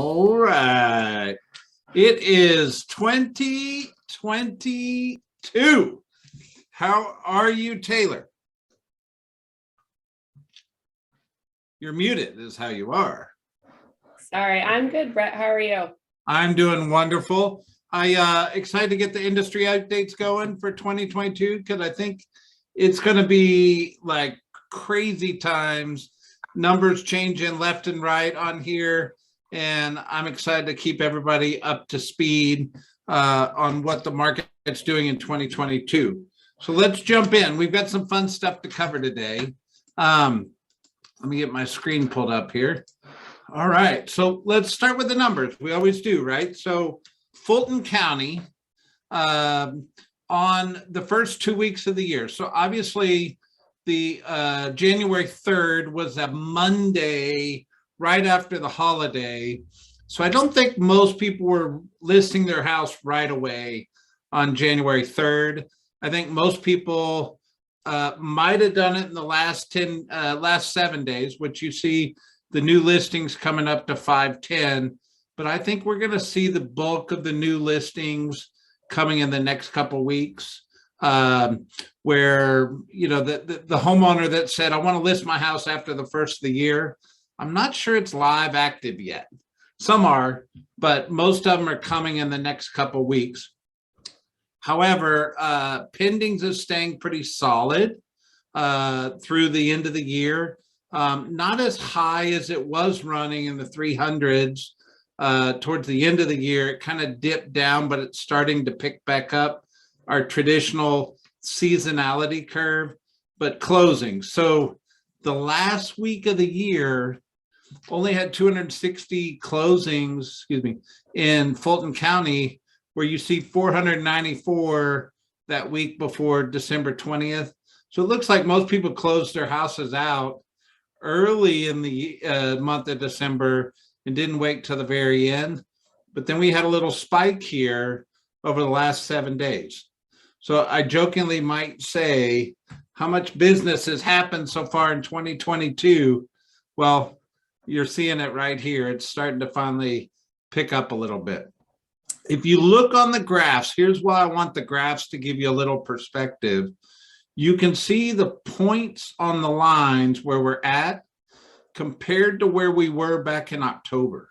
All right. It is 2022. How are you, Taylor? You're muted is how you are. Sorry, I'm good, Brett. How are you? I'm doing wonderful. I excited to get the industry updates going for 2022 because I think it's going to be like crazy times. Numbers changing left and right on here, and I'm excited to keep everybody up to speed on what the market's doing in 2022. So let's jump in. We've got some fun stuff to cover today. Let me get my screen pulled up here. All right, so let's start with the numbers. We always do, right? So Fulton County on the first 2 weeks of the year. So obviously the January 3rd was a Monday right after the holiday. So I don't think most people were listing their house right away on January 3rd. I think most people might have done it in the last 7 days, which you see the new listings coming up to 510. But I think we're going to see the bulk of the new listings coming in the next couple of weeks, where, you know, the homeowner that said, I want to list my house after the first of the year, I'm not sure it's live active yet. Some are, but most of them are coming in the next couple of weeks. However, pendings is staying pretty solid through the end of the year. Not as high as it was running in the 300s. Towards the end of the year, it kind of dipped down, but it's starting to pick back up our traditional seasonality curve, but closing. So the last week of the year only had 260 closings, in Fulton County, where you see 494 that week before December 20th. So it looks like most people closed their houses out early in the month of December and didn't wait till the very end. But then we had a little spike here over the last 7 days. So I jokingly might say, how much business has happened so far in 2022? Well, you're seeing it right here. It's starting to finally pick up a little bit. If you look on the graphs, here's why I want the graphs to give you a little perspective. You can see the points on the lines where we're at compared to where we were back in October.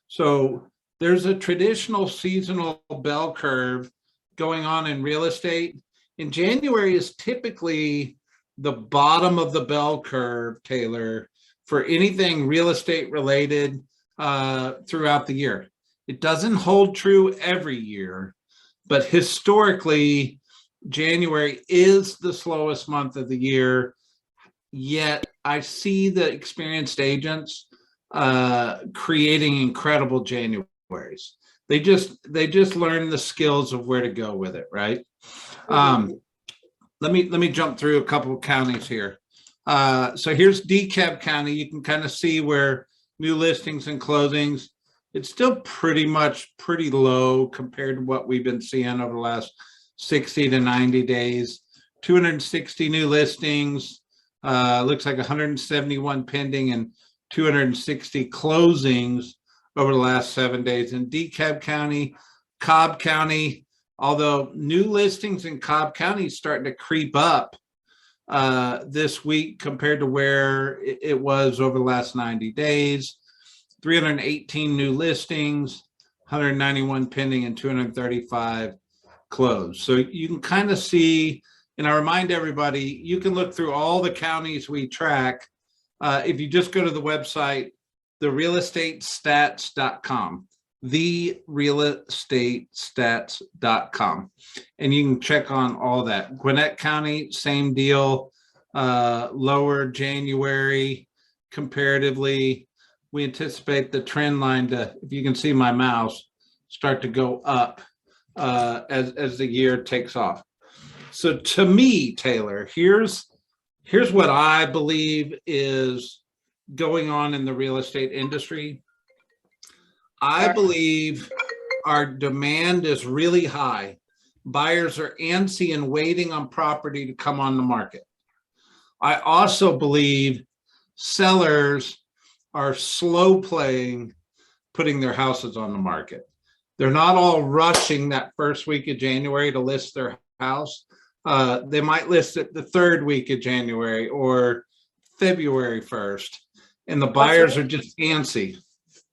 So there's a traditional seasonal bell curve going on in real estate. In January is typically the bottom of the bell curve, Taylor, for anything real estate related throughout the year. It doesn't hold true every year, but historically, January is the slowest month of the year, yet I see the experienced agents creating incredible Januaries. They just learn the skills of where to go with it, right? Let me jump through a couple of counties here. So here's DeKalb County. You can kind of see where new listings and closings, it's still pretty low compared to what we've been seeing over the last 60 to 90 days. 260 new listings, looks like 171 pending and 260 closings over the last 7 days. In DeKalb County, Cobb County, although new listings in Cobb County is starting to creep up this week compared to where it was over the last 90 days. 318 new listings, 191 pending, and 235 closed. So you can kind of see, and I remind everybody, you can look through all the counties we track. If you just go to the website, therealestatestats.com, therealestatestats.com, and you can check on all that. Gwinnett County, same deal, lower January comparatively. We anticipate the trend line to, if you can see my mouse, start to go up as the year takes off. So to me, Taylor, here's what I believe is going on in the real estate industry. I believe our demand is really high. Buyers are antsy and waiting on property to come on the market. I also believe sellers are slow playing putting their houses on the market. They're not all rushing that first week of January to list their house. They might list it the third week of January or February 1st, and the buyers are just antsy.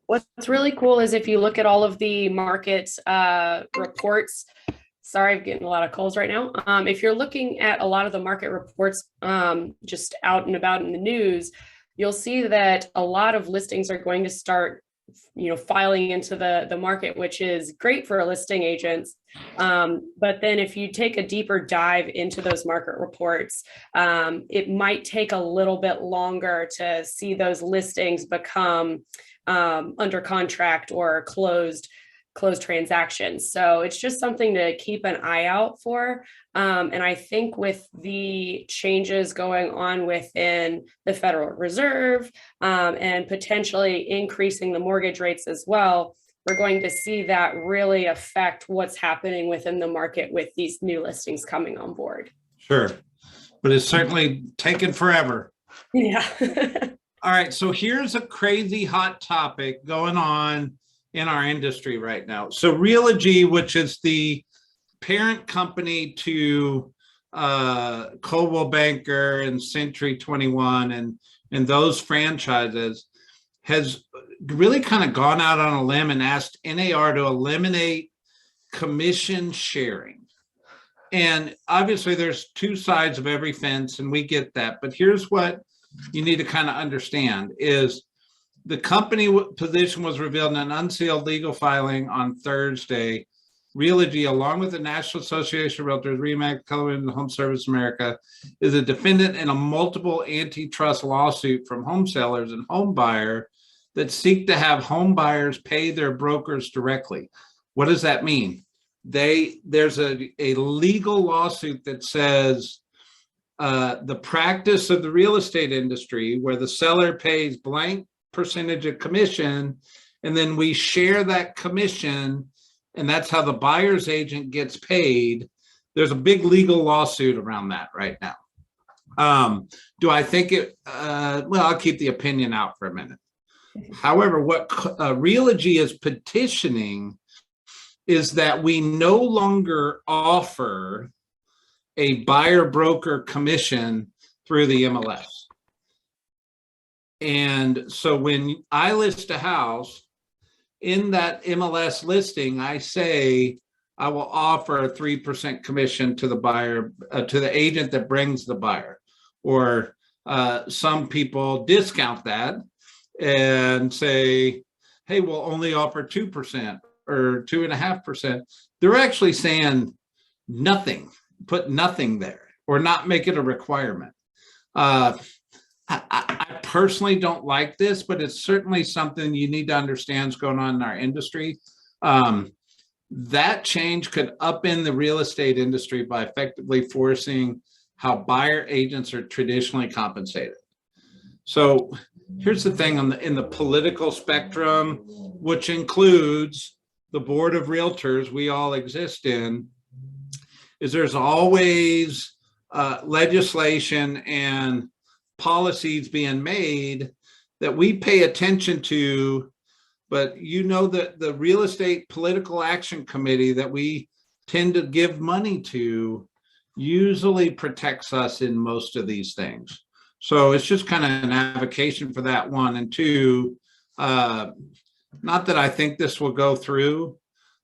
What's really cool is if you look at all of the market reports. Sorry, I'm getting a lot of calls right now. If you're looking at a lot of the market reports just out and about in the news, you'll see that a lot of listings are going to start, filing into the market, which is great for listing agents. But then if you take a deeper dive into those market reports, it might take a little bit longer to see those listings become under contract or closed transactions. So it's just something to keep an eye out for. And I think with the changes going on within the Federal Reserve and potentially increasing the mortgage rates as well, we're going to see that really affect what's happening within the market with these new listings coming on board. Sure. But it's certainly taken forever. Yeah. All right. So here's a crazy hot topic going on in our industry right now. So Realogy, which is the parent company to Caldwell Banker and Century 21 and those franchises, has really kind of gone out on a limb and asked NAR to eliminate commission sharing. And obviously there's two sides of every fence, and we get that. But here's what you need to kind of understand is the company position was revealed in an unsealed legal filing on Thursday. Realogy, along with the National Association of Realtors, RE/MAX, Caldwell, and Home Service America, is a defendant in a multiple antitrust lawsuit from home sellers and home buyer that seek to have home buyers pay their brokers directly. What does that mean? There's a legal lawsuit that says the practice of the real estate industry where the seller pays blank percentage of commission, and then we share that commission, and that's how the buyer's agent gets paid. There's a big legal lawsuit around that right now. Do I think it? Well, I'll keep the opinion out for a minute. However, what Realogy is petitioning is that we no longer offer a buyer broker commission through the MLS. And so when I list a house in that MLS listing, I say I will offer a 3% commission to the buyer, to the agent that brings the buyer. Or some people discount that and say, hey, we'll only offer 2% or 2.5%. They're actually saying nothing, put nothing there, or not make it a requirement. I personally don't like this, but it's certainly something you need to understand is going on in our industry. That change could upend the real estate industry by effectively forcing how buyer agents are traditionally compensated. So here's the thing in the political spectrum, which includes the board of realtors we all exist in, is there's always legislation and policies being made that we pay attention to, but that the real estate political action committee that we tend to give money to usually protects us in most of these things. So it's just kind of an avocation for that one. And two, not that I think this will go through,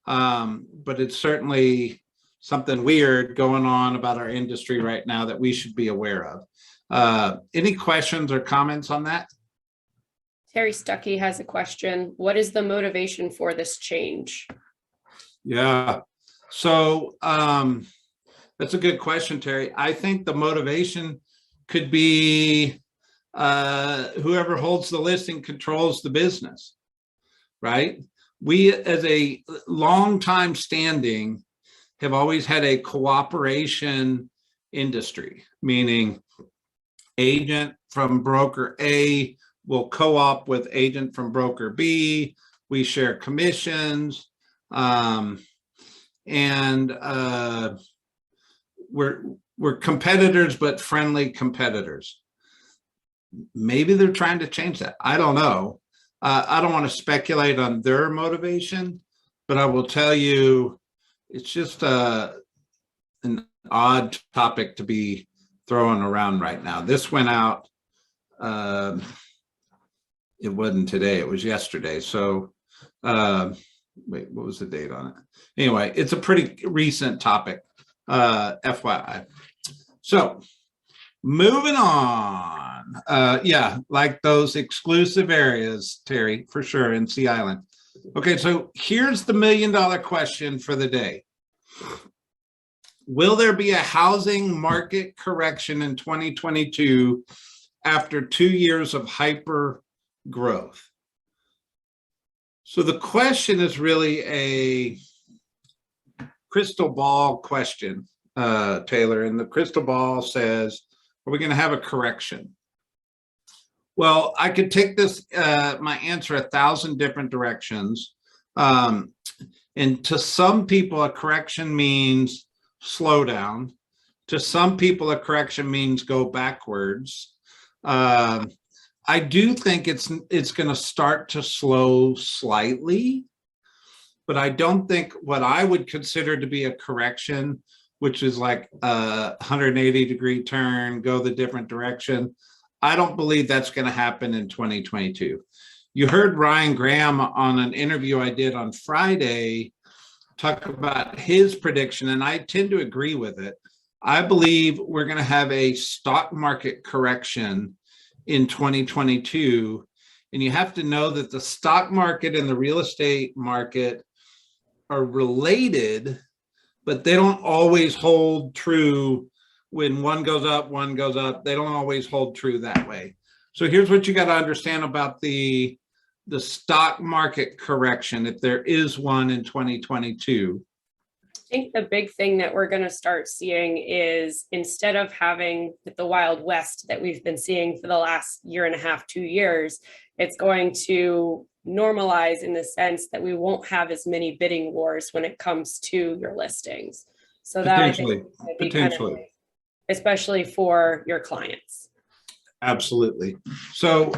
but it's certainly something weird going on about our industry right now that we should be aware of. Any questions or comments on that? Terry Stuckey has a question. What is the motivation for this change? Yeah, so that's a good question, Terry. I think the motivation could be whoever holds the listing controls the business, right? We, as a long time standing, have always had a cooperation industry, meaning agent from broker A will co-op with agent from broker B. We share commissions, and we're competitors, but friendly competitors. Maybe they're trying to change that. I don't know. I don't want to speculate on their motivation, but I will tell you, it's just an odd topic to be throwing around right now. This went out, it wasn't today, it was yesterday. So, wait, what was the date on it? Anyway, it's a pretty recent topic, FYI. So, moving on. Yeah, like those exclusive areas, Terry, for sure, in Sea Island. Okay, so here's the $1 million question for the day. Will there be a housing market correction in 2022 after 2 years of hyper growth? So the question is really a crystal ball question, Taylor, and the crystal ball says, are we going to have a correction? Well, I could take this, my answer 1,000 different directions. And to some people, a correction means slow down. To some people, a correction means go backwards. I do think it's going to start to slow slightly, but I don't think what I would consider to be a correction, which is like a 180-degree turn, go the different direction. I don't believe that's going to happen in 2022. You heard Ryan Graham on an interview I did on Friday talk about his prediction, and I tend to agree with it. I believe we're going to have a stock market correction in 2022. And you have to know that the stock market and the real estate market are related, but they don't always hold true. When one goes up, one goes up. They don't always hold true that way. So here's what you got to understand about the stock market correction, if there is one in 2022. I think the big thing that we're going to start seeing is, instead of having the Wild West that we've been seeing for the last 1.5 to 2 years, it's going to normalize in the sense that we won't have as many bidding wars when it comes to your listings. So that, I think, potentially, kind of, especially for your clients. Absolutely. So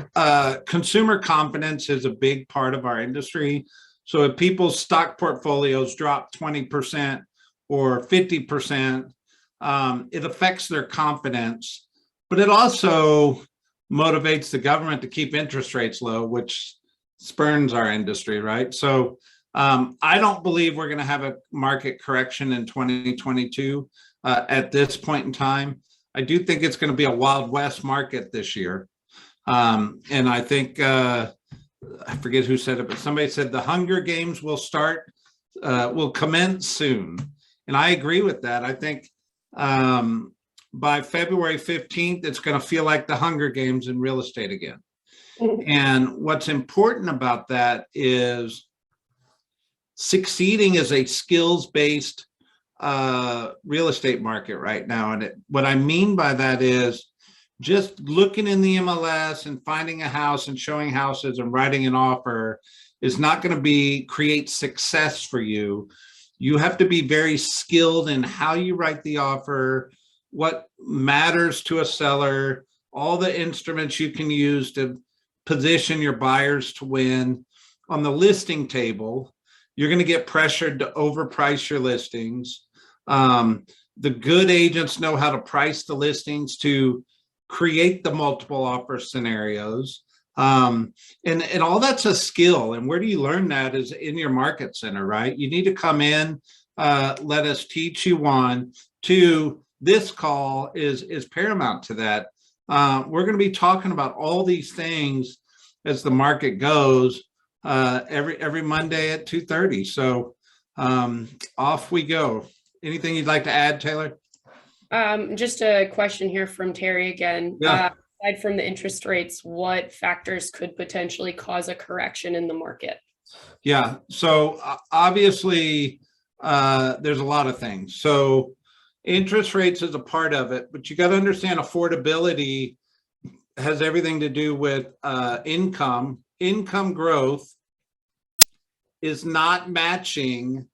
consumer confidence is a big part of our industry. So if people's stock portfolios drop 20% or 50%, it affects their confidence, but it also motivates the government to keep interest rates low, which spurns our industry, right? So I don't believe we're going to have a market correction in 2022 at this point in time. I do think it's going to be a Wild West market this year. And I think, I forget who said it, but somebody said the Hunger Games will commence soon. And I agree with that. I think by February 15th, it's going to feel like the Hunger Games in real estate again. And what's important about that is succeeding as a skills-based real estate market right now. And what I mean by that is just looking in the MLS and finding a house and showing houses and writing an offer is not going to create success for you. You have to be very skilled in how you write the offer, what matters to a seller, all the instruments you can use to position your buyers to win. On the listing table, you're going to get pressured to overprice your listings. The good agents know how to price the listings to create the multiple offer scenarios. And all that's a skill. And where do you learn that is in your market center, right? You need to come in, let us teach you one. Two, this call is paramount to that. We're going to be talking about all these things as the market goes every Monday at 2:30. So off we go. Anything you'd like to add, Taylor? Just a question here from Terry again. Yeah. Aside from the interest rates, what factors could potentially cause a correction in the market? Yeah. So obviously, there's a lot of things. So interest rates is a part of it, but you got to understand affordability has everything to do with income. Income growth is not matching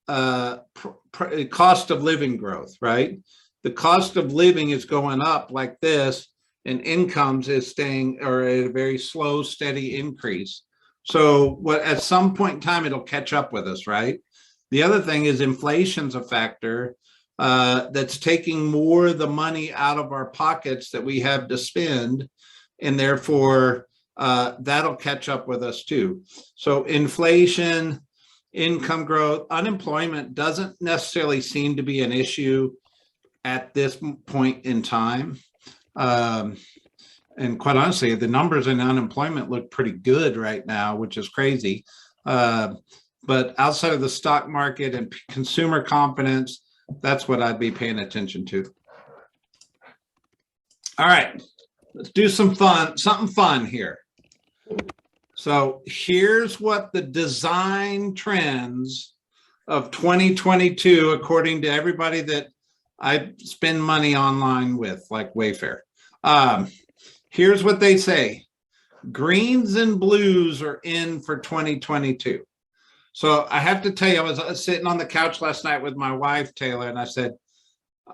cost of living growth, right? The cost of living is going up like this, and incomes is staying or at a very slow, steady increase. So what at some point in time, it'll catch up with us, right? The other thing is inflation's a factor that's taking more of the money out of our pockets that we have to spend, and therefore that'll catch up with us too. So inflation, income growth, unemployment doesn't necessarily seem to be an issue at this point in time. And quite honestly, the numbers in unemployment look pretty good right now, which is crazy. But outside of the stock market and consumer confidence, that's what I'd be paying attention to. All right, let's do something fun here. So here's what the design trends of 2022, according to everybody that I spend money online with, like Wayfair. Here's what they say. Greens and blues are in for 2022. So I have to tell you, I was sitting on the couch last night with my wife, Taylor, and I said,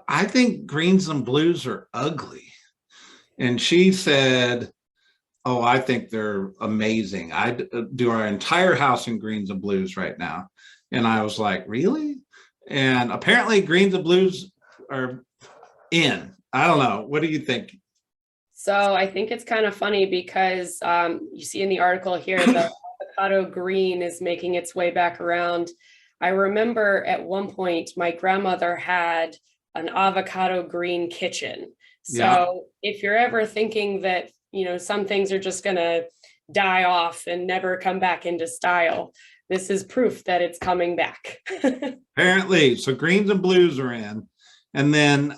I think greens and blues are ugly. And she said, oh, I think they're amazing. I do our entire house in greens and blues right now. And I was like, really? And apparently greens and blues are in. I don't know. What do you think? So I think it's kind of funny because you see in the article here, the avocado green is making its way back around. I remember at one point, my grandmother had an avocado green kitchen. So if you're ever thinking that, you know, some things are just going to die off and never come back into style, this is proof that it's coming back. Apparently. So greens and blues are in. And then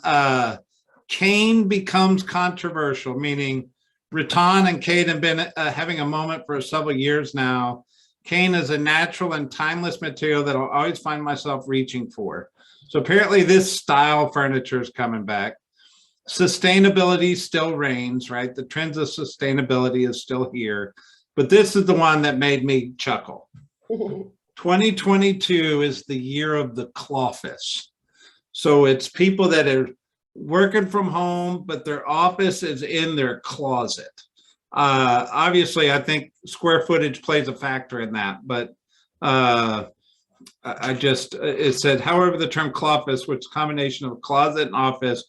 cane becomes controversial, meaning Rattan and Kate have been having a moment for several years now. Cane is a natural and timeless material that I'll always find myself reaching for. So apparently this style furniture is coming back. Sustainability still reigns, right? The trends of sustainability is still here, but this is the one that made me chuckle. 2022 is the year of the clawfish. So it's people that are working from home, but their office is in their closet. Obviously, I think square footage plays a factor in that, but it said, however, the term clawfish, which is a combination of closet and office,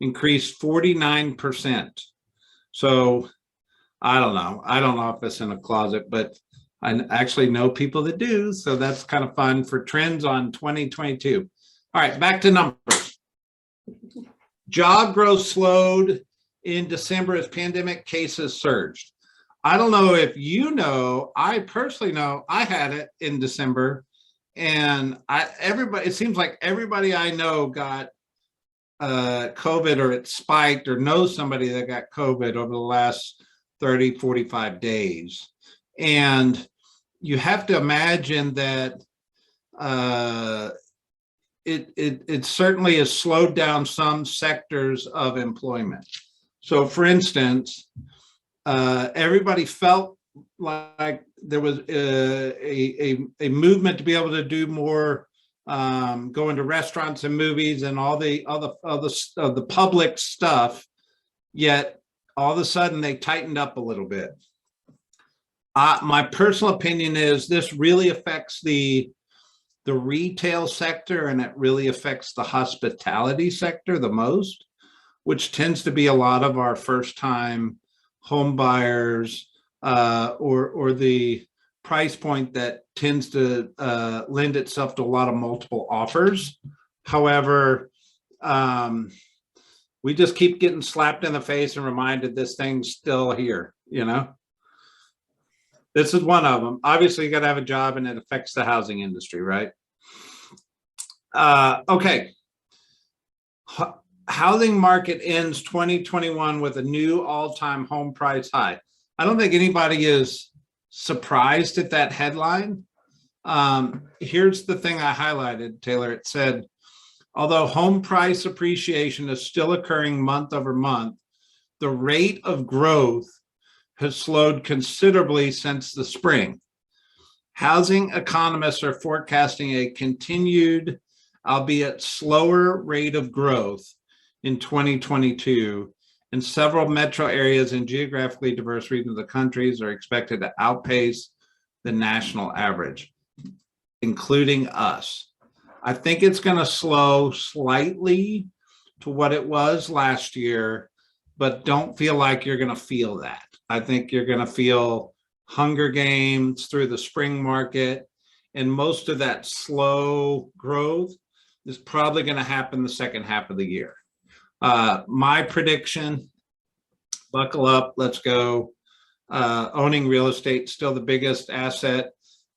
increased 49%. So I don't know. I don't office in a closet, but I actually know people that do. So that's kind of fun for trends on 2022. All right, back to numbers. Job growth slowed in December as pandemic cases surged. I don't know if you know, I personally know I had it in December, and it seems like everybody I know got COVID, or it spiked, or knows somebody that got COVID over the last 30, 45 days. And you have to imagine that it certainly has slowed down some sectors of employment. So for instance, everybody felt like there was a movement to be able to do more, go into restaurants and movies and all the public stuff, yet all of a sudden they tightened up a little bit. My personal opinion is this really affects the retail sector, and it really affects the hospitality sector the most, which tends to be a lot of our first-time home buyers, or the price point that tends to lend itself to a lot of multiple offers. However, we just keep getting slapped in the face and reminded this thing's still here, you know? This is one of them. Obviously, you got to have a job, and it affects the housing industry, right? Okay. Housing market ends 2021 with a new all-time home price high. I don't think anybody is surprised at that headline. Here's the thing I highlighted, Taylor. It said, although home price appreciation is still occurring month over month, the rate of growth has slowed considerably since the spring. Housing economists are forecasting a continued, albeit slower, rate of growth in 2022 and several metro areas in geographically diverse regions of the countries are expected to outpace the national average, including us. I think it's going to slow slightly to what it was last year, but don't feel like you're going to feel that. I think you're going to feel Hunger Games through the spring market, and most of that slow growth is probably going to happen the second half of the year. My prediction, buckle up, let's go. Owning real estate, still the biggest asset,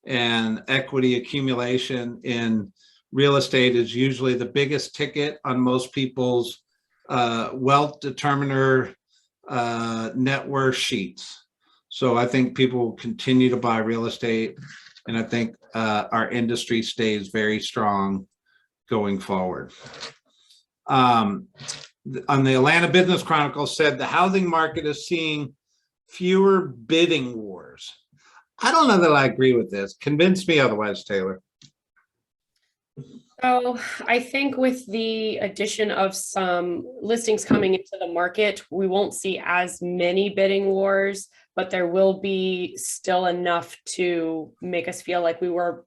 and equity accumulation in real estate is usually the biggest ticket on most people's wealth determiner net worth sheets. So I think people will continue to buy real estate, and I think our industry stays very strong going forward. On the Atlanta Business Chronicle said the housing market is seeing fewer bidding wars. I don't know that I agree with this. Convince me otherwise, Taylor. So I think with the addition of some listings coming into the market, we won't see as many bidding wars, but there will be still enough to make us feel like we were,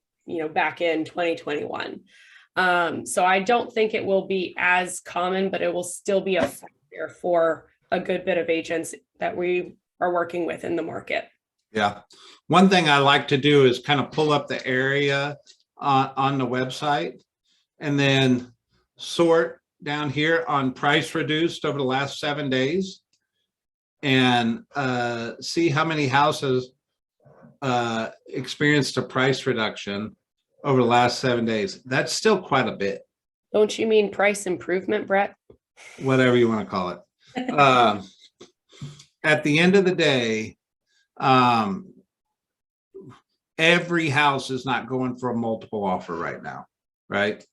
back in 2021. So I don't think it will be as common, but it will still be a factor for a good bit of agents that we are working with in the market. Yeah. One thing I like to do is kind of pull up the area on the website and then sort down here on price reduced over the last 7 days and see how many houses experienced a price reduction over the last 7 days. That's still quite a bit. Don't you mean price improvement, Brett? Whatever you want to call it. At the end of the day, every house is not going for a multiple offer right now, right?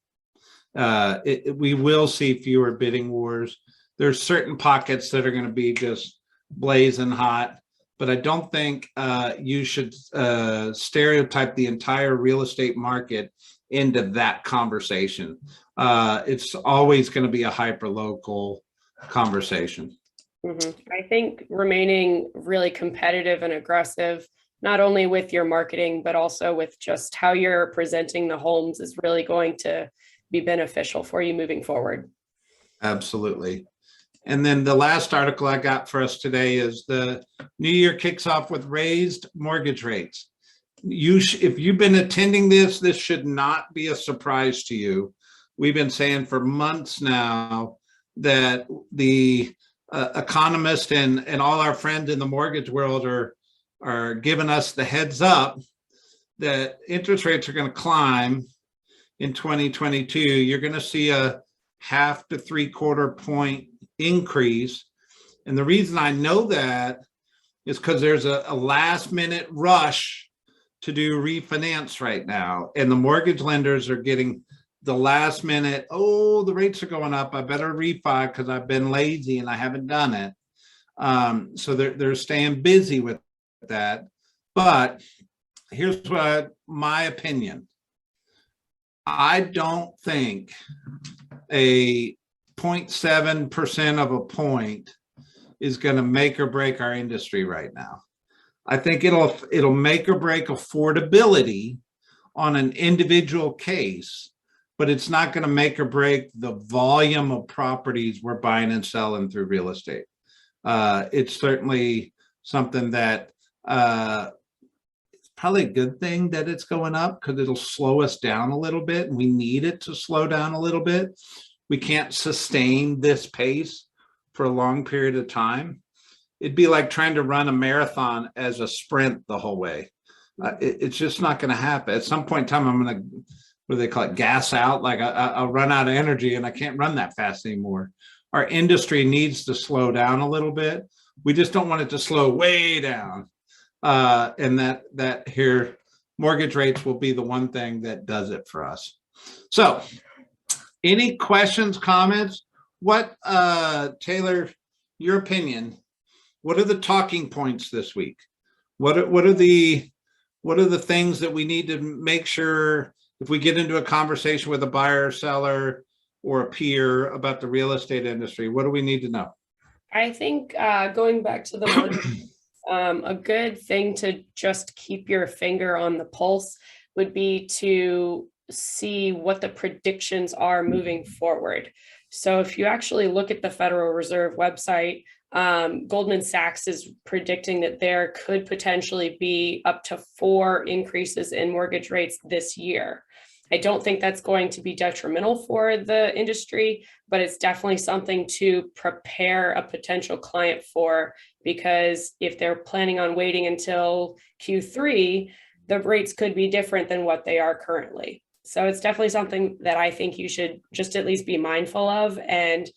We will see fewer bidding wars. There's certain pockets that are going to be just blazing hot, but I don't think you should stereotype the entire real estate market into that conversation. It's always going to be a hyper-local conversation. I think remaining really competitive and aggressive, not only with your marketing, but also with just how you're presenting the homes, is really going to be beneficial for you moving forward. Absolutely. And then the last article I got for us today is the new year kicks off with raised mortgage rates. If you've been attending this should not be a surprise to you. We've been saying for months now that the economists and all our friends in the mortgage world are giving us the heads up that interest rates are going to climb in 2022. You're going to see a 0.5 to 3/4 point increase. And the reason I know that is because there's a last minute rush to do refinance right now. And the mortgage lenders are getting the last minute, oh, the rates are going up, I better refi because I've been lazy and I haven't done it. So they're staying busy with that. But here's my opinion. I don't think a 0.7% of a point is going to make or break our industry right now. I think it'll make or break affordability on an individual case, but it's not going to make or break the volume of properties we're buying and selling through real estate. It's certainly something that it's probably a good thing that it's going up because it'll slow us down a little bit, and we need it to slow down a little bit. We can't sustain this pace for a long period of time. It'd be like trying to run a marathon as a sprint the whole way. It's just not going to happen. At some point in time, I'm going to, what do they call it, gas out, like I'll run out of energy and I can't run that fast anymore. Our industry needs to slow down a little bit. We just don't want it to slow way down. And that here, mortgage rates will be the one thing that does it for us. So any questions, comments? What, Taylor, your opinion, what are the talking points this week? What are the things that we need to make sure if we get into a conversation with a buyer or seller or a peer about the real estate industry, what do we need to know? I think going back to the market, a good thing to just keep your finger on the pulse would be to see what the predictions are moving forward. So if you actually look at the Federal Reserve website, Goldman Sachs is predicting that there could potentially be up to 4 increases in mortgage rates this year. I don't think that's going to be detrimental for the industry, but it's definitely something to prepare a potential client for, because if they're planning on waiting until Q3, the rates could be different than what they are currently. So it's definitely something that I think you should just at least be mindful of and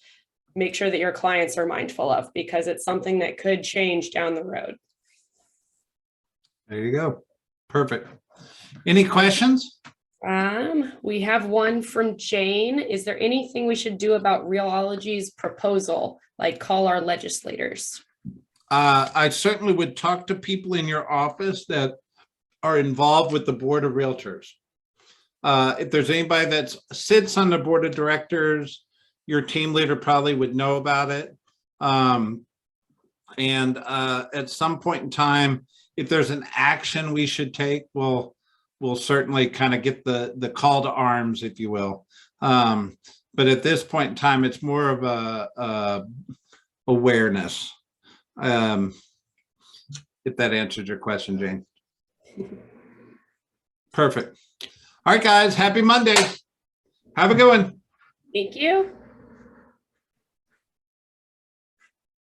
make sure that your clients are mindful of, because it's something that could change down the road. There you go. Perfect. Any questions? We have one from Jane. Is there anything we should do about Realogy's proposal, like call our legislators? I certainly would talk to people in your office that are involved with the Board of Realtors. If there's anybody that sits on the Board of Directors, your team leader probably would know about it. And at some point in time, if there's an action we should take, we'll certainly kind of get the call to arms, if you will. But at this point in time, it's more of a awareness. If that answers your question, Jane. Perfect. All right, guys. Happy Monday. Have a good one. Thank you.